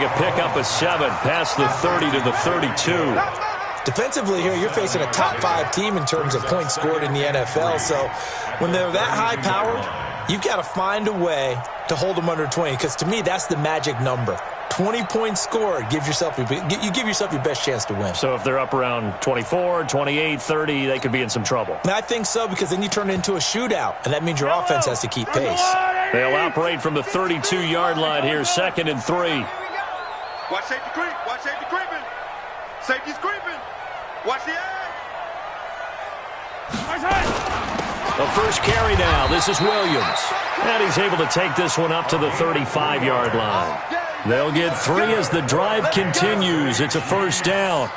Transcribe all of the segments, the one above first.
a pickup of 7 past the 30 to the 32. Defensively here, you're facing a top-5 team in terms of points scored in the NFL. So when they're that high-powered, you've got to find a way to hold them under 20, because to me, that's the magic number. 20 points scored, you give yourself your best chance to win. So if they're up around 24, 28, 30, they could be in some trouble. And I think so, because then you turn it into a shootout, and that means your offense has to keep pace. They'll operate from the 32-yard line here, 2nd and 3. Watch safety creep. Watch safety creeping. Safety's creeping. Watch the edge. The first carry now. This is Williams. And he's able to take this one up to the 35-yard line. They'll get 3 as the drive continues. It's a first down.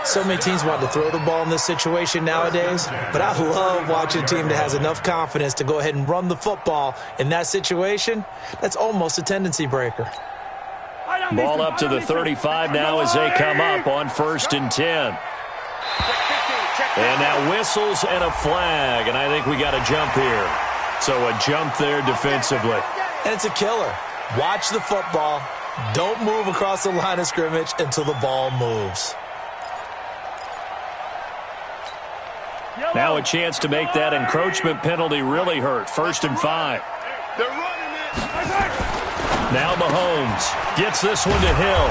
So many teams want to throw the ball in this situation nowadays, but I love watching a team that has enough confidence to go ahead and run the football in that situation. That's almost a tendency breaker. Ball up to the 35 now as they come up on 1st and 10. And now whistles and a flag, and I think we got a jump here. So a jump there defensively. And it's a killer. Watch the football. Don't move across the line of scrimmage until the ball moves. Now a chance to make that encroachment penalty really hurt. 1st and 5. They're running it. Now Mahomes gets this one to Hill.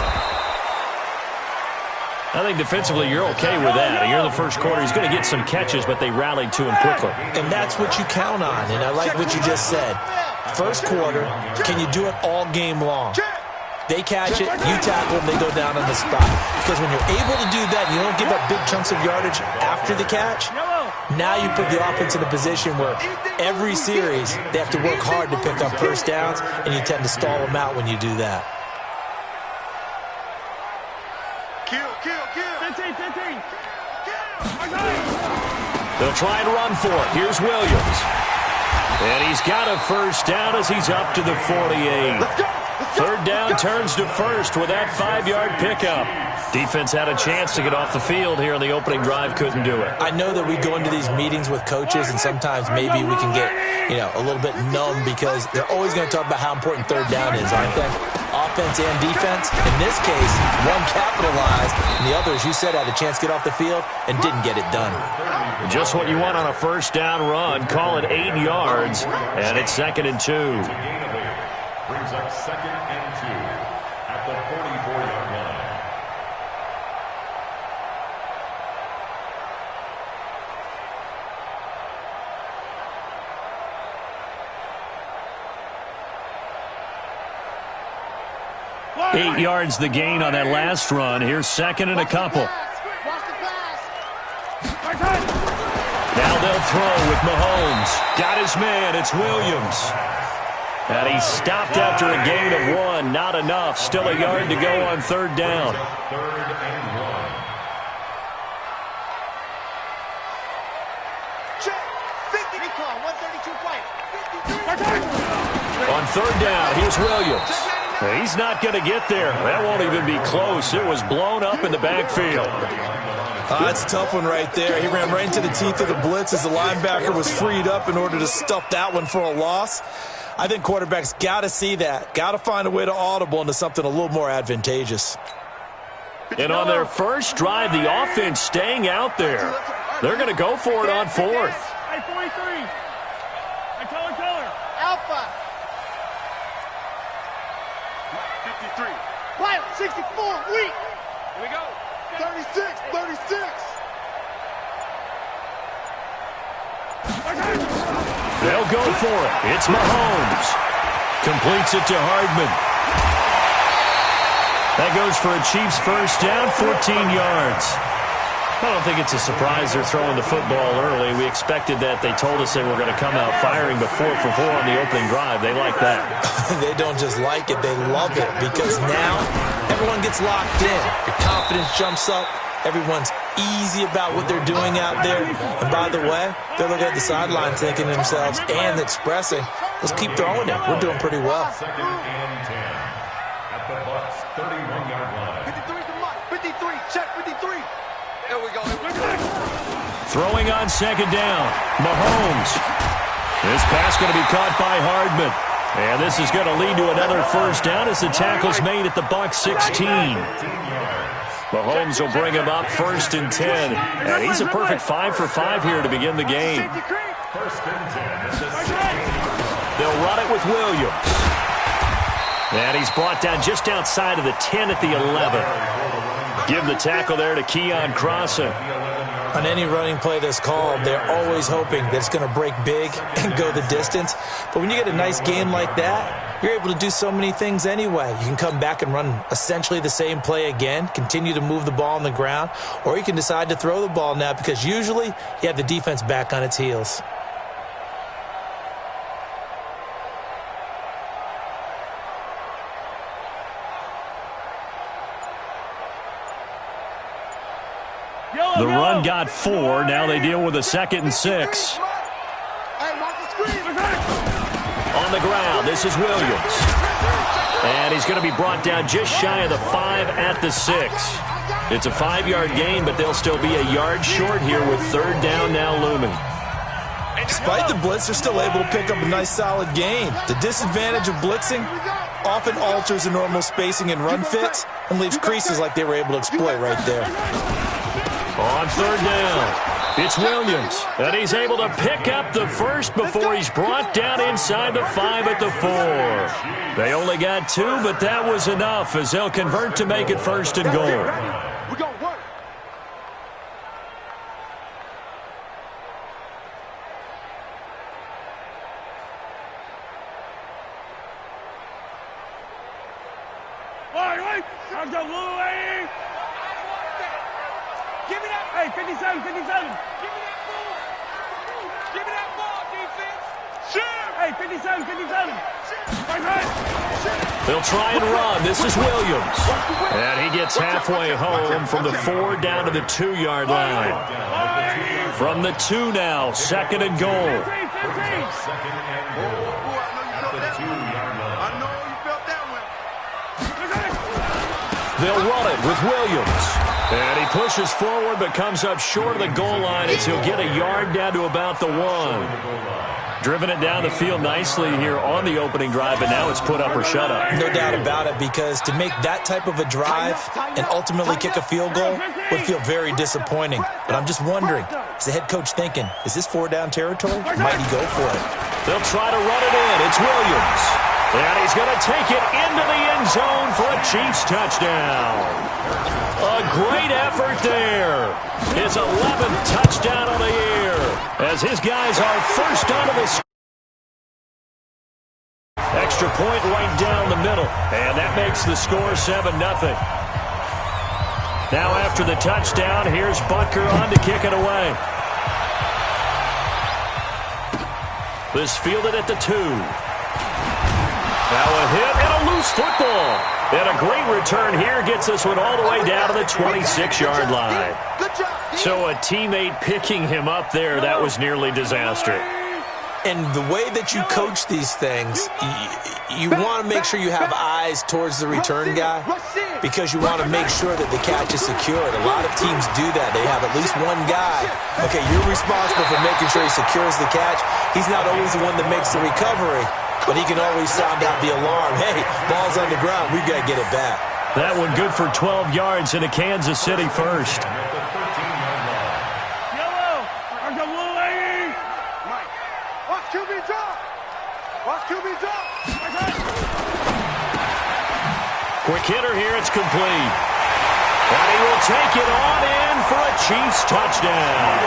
I think defensively you're okay with that. Here in the first quarter, he's going to get some catches, but they rallied to him quickly. And that's what you count on, and I like what you just said. First quarter, can you do it all game long? They catch it, you tackle them, they go down on the spot. Because when you're able to do that, you don't give up big chunks of yardage after the catch, now you put the offense in a position where every series they have to work hard to pick up first downs, and you tend to stall them out when you do that. Kill. 15. They'll try and run for it. Here's Williams. And he's got a first down as he's up to the 48. Third down turns to first with that 5-yard pickup. Defense had a chance to get off the field here in the opening drive, couldn't do it. I know that we go into these meetings with coaches, and sometimes maybe we can get, a little bit numb because they're always going to talk about how important third down is, aren't they? Offense and defense. In this case, one capitalized, and the other, as you said, had a chance to get off the field and didn't get it done. Just what you want on a first down run. Call it 8 yards, and it's 2nd and 2. Brings up 2nd and 2 at the 44-yard line. Eight yards the gain on that last run. Here's 2nd and a couple. Now they'll throw with Mahomes. Got his man. It's Williams. And he stopped after a gain of 1. Not enough. Still a yard to go on 3rd down. 3rd and 1. Check. 50. Recall. 132 play. On 3rd down, here's Williams. He's not going to get there. That won't even be close. It was blown up in the backfield. That's a tough one right there. He ran right into the teeth of the blitz as the linebacker was freed up in order to stuff that one for a loss. I think quarterbacks got to see that. Got to find a way to audible into something a little more advantageous. And on their first drive, the offense staying out there. They're going to go for it on 4th. Hey, 43. Hey, Keller. Alpha. 53. Right, 64. Weak. Here we go. 36. They'll go for it. It's Mahomes. Completes it to Hardman. That goes for a Chiefs first down, 14 yards. I don't think it's a surprise they're throwing the football early. We expected that. They told us they were going to come out firing, but 4 for 4 on the opening drive. They like that. They don't just like it, they love it, because now everyone gets locked in. Your confidence jumps up. Everyone's easy about what they're doing out there. And by the way, they're looking at the sideline thinking to themselves and expressing, let's keep throwing it. We're doing pretty well. 2nd and 10 at the Bucs 31-yard line. 53 to Mike. 53. Check 53. There we go. Throwing on 2nd down. Mahomes. This pass going to be caught by Hardman. And this is going to lead to another first down as the tackle's made at the Bucs 16. Mahomes will bring him up 1st and 10. And he's a perfect 5 for 5 here to begin the game. 1st and 10. They'll run it with Williams. And he's brought down just outside of the 10 at the 11. Give the tackle there to Keon Crossen. On any running play that's called, they're always hoping that it's going to break big and go the distance. But when you get a nice game like that, you're able to do so many things anyway. You can come back and run essentially the same play again, continue to move the ball on the ground, or you can decide to throw the ball now because usually you have the defense back on its heels. The run got 4. Now they deal with a 2nd and 6. On the ground, this is Williams. And he's going to be brought down just shy of the 5 at the 6. It's a 5-yard gain, but they'll still be a yard short here with 3rd down now looming. Despite the blitz, they're still able to pick up a nice solid gain. The disadvantage of blitzing often alters the normal spacing and run fits and leaves creases like they were able to exploit right there. On 3rd down, it's Williams, and he's able to pick up the first before he's brought down inside the 5 at the 4. They only got 2, but that was enough as they'll convert to make it 1st and goal. Give me that. Hey, 57, 57. Give me that ball. Give me that ball, defense. Shit. Hey, 57, 57. They'll try and run. This is Williams. And he gets halfway home from the 4 down to the 2-yard line. From the 2 now, 2nd and goal. 2nd and goal at the 2-yard line. I know you felt that one. They'll run it with Williams. And he pushes forward but comes up short of the goal line as he'll get a yard down to about the 1. Driven it down the field nicely here on the opening drive, but now it's put up or shut up. No doubt about it, because to make that type of a drive and ultimately kick a field goal would feel very disappointing. But I'm just wondering, is the head coach thinking, is this 4-down territory? Might he go for it? They'll try to run it in. It's Williams. And he's going to take it into the end zone for a Chiefs touchdown. A great effort there. His 11th touchdown of the year as his guys are first onto the extra point right down the middle. And that makes the score 7-0. Now after the touchdown, here's Butker on to kick it away. This fielded at the 2. Now a hit and a loose football. And a great return here gets this one all the way down to the 26-yard line. So a teammate picking him up there, that was nearly disaster. And the way that you coach these things, you want to make sure you have eyes towards the return guy because you want to make sure that the catch is secured. A lot of teams do that. They have at least one guy. Okay, you're responsible for making sure he secures the catch. He's not always the one that makes the recovery, but he can always sound out the alarm. Hey, ball's on the ground. We've got to get it back. That one good for 12 yards into Kansas City first. Quick hitter here, it's complete. And he will take it on in for a Chiefs touchdown.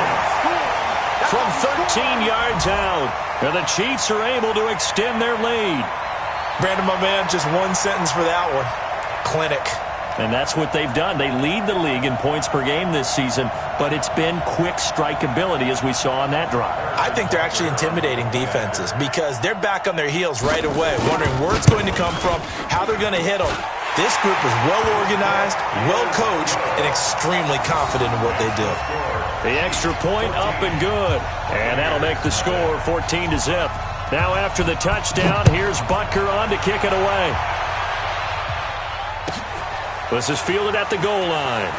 From 13 yards out, and the Chiefs are able to extend their lead. Brandon, my man, just one sentence for that one. Clinic. And that's what they've done. They lead the league in points per game this season, but it's been quick strikeability as we saw on that drive. I think they're actually intimidating defenses because they're back on their heels right away, wondering where it's going to come from, how they're going to hit them. This group is well-organized, well-coached, and extremely confident in what they do. The extra point up and good. And that'll make the score 14-0. Now after the touchdown, here's Butker on to kick it away. This is fielded at the goal line.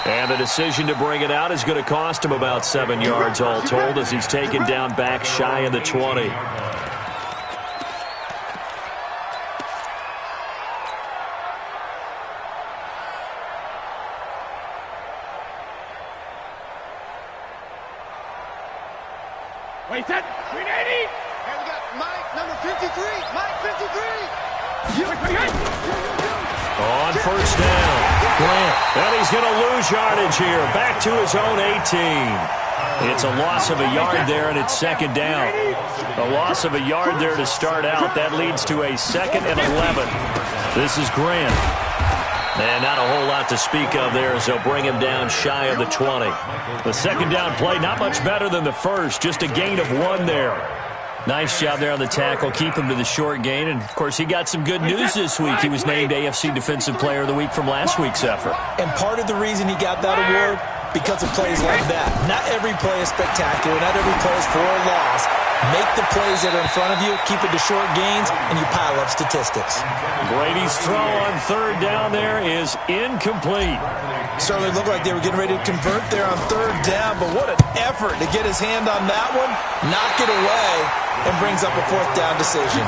And the decision to bring it out is going to cost him about 7 yards all told as he's taken down back shy of the 20. Wait, set. 380. Hey, we got Mike, number 53. Mike, 53. On first down, Grant. And he's going to lose yardage here. Back to his own 18. It's a loss of a yard there, and it's second down. A loss of a yard there to start out. That leads to a 2nd and 11. This is Grant. And not a whole lot to speak of there as they'll bring him down shy of the 20. The second down play, not much better than the first. Just a gain of 1 there. Nice job there on the tackle. Keep him to the short gain. And, of course, he got some good news this week. He was named AFC Defensive Player of the Week from last week's effort. And part of the reason he got that award, because of plays like that. Not every play is spectacular. Not every play is for a loss. Make the plays that are in front of you, keep it to short gains, and you pile up statistics. Brady's throw on third down there is incomplete. Certainly looked like they were getting ready to convert there on third down, but what an effort to get his hand on that one, knock it away, and brings up a fourth down decision.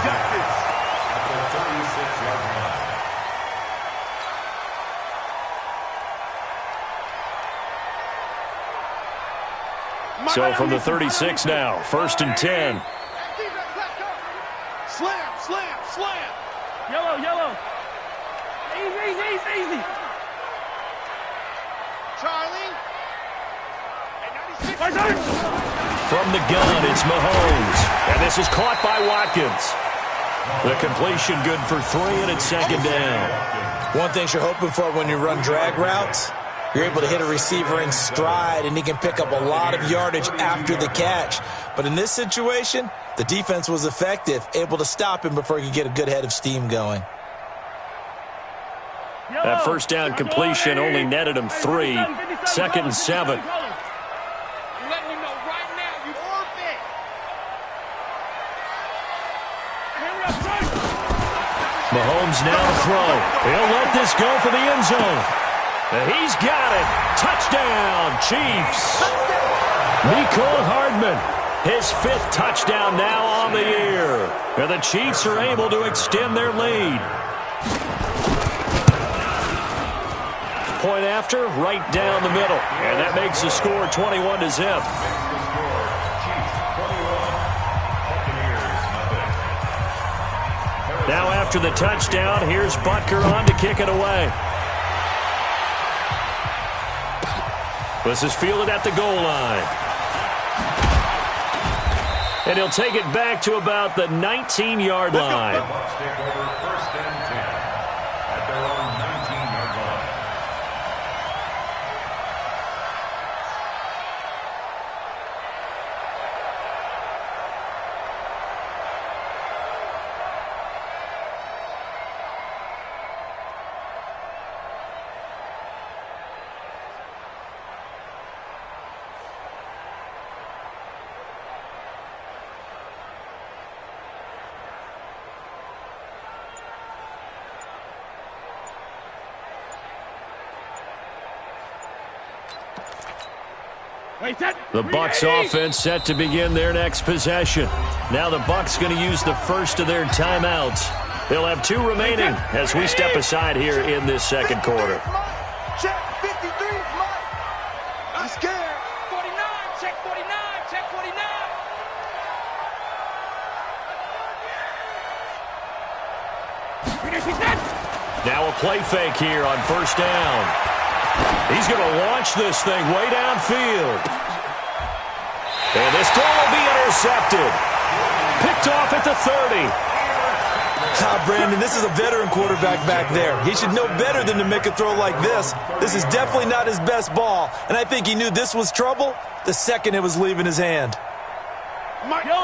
So from the 36 now, 1st and 10. Slam, slam, slam. Yellow, yellow. Easy. Charlie. From the gun, it's Mahomes. And this is caught by Watkins. The completion good for 3, and it's second down. One thing you're hoping for when you run drag routes, you're able to hit a receiver in stride, and he can pick up a lot of yardage after the catch. But in this situation, the defense was effective, able to stop him before he could get a good head of steam going. That first down completion only netted him 3. 2nd and 7. Mahomes now to throw. He'll let this go for the end zone. And he's got it. Touchdown, Chiefs. Mecole Hardman, his 5th touchdown now on the year. And the Chiefs are able to extend their lead. Point after, right down the middle. And that makes the score 21-0. Now after the touchdown, here's Butker on to kick it away. This is fielded at the goal line. And he'll take it back to about the 19-yard line. The Bucs offense set to begin their next possession. Now the Bucs going to use the first of their timeouts. They'll have 2 remaining as we step aside here in this second quarter. Check 53, Mike. I'm scared. 49, check 49, check 49. Now a play fake here on first down. He's going to launch this thing way downfield. And this throw will be intercepted. Picked off at the 30. Brandon, this is a veteran quarterback back there. He should know better than to make a throw like this. This is definitely not his best ball, and I think he knew this was trouble the second it was leaving his hand.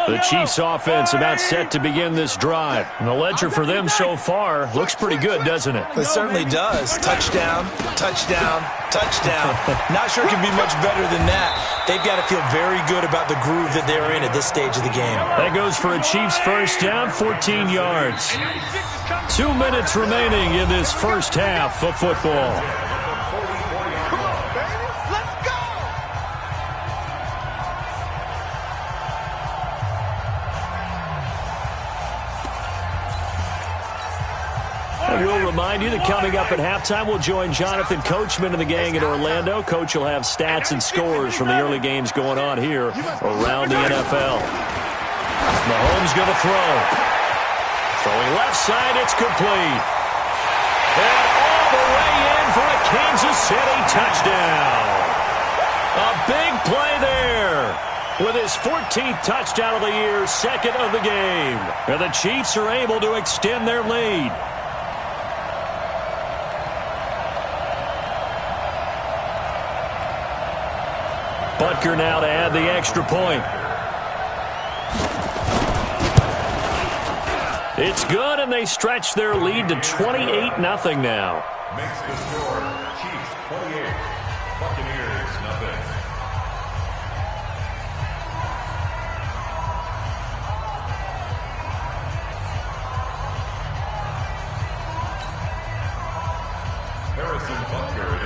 The Chiefs offense about set to begin this drive. And the ledger for them so far looks pretty good, doesn't it? It certainly does. Touchdown, touchdown, touchdown. Not sure it can be much better than that. They've got to feel very good about the groove that they're in at this stage of the game. That goes for a Chiefs first down, 14 yards. 2 minutes remaining in this first half of football. remind you that coming up at halftime, we'll join Jonathan Coachman and the gang in Orlando. Coach will have stats and scores from the early games going on here around the NFL. Mahomes going to throw. Throwing left side, it's complete. And all the way in for a Kansas City touchdown. A big play there. With his 14th touchdown of the year, second of the game. And the Chiefs are able to extend their lead. Butker now to add the extra point. It's good, and they stretch their lead to 28-0 now. Makes the score Chiefs 28, Buccaneers nothing. Harrison Butker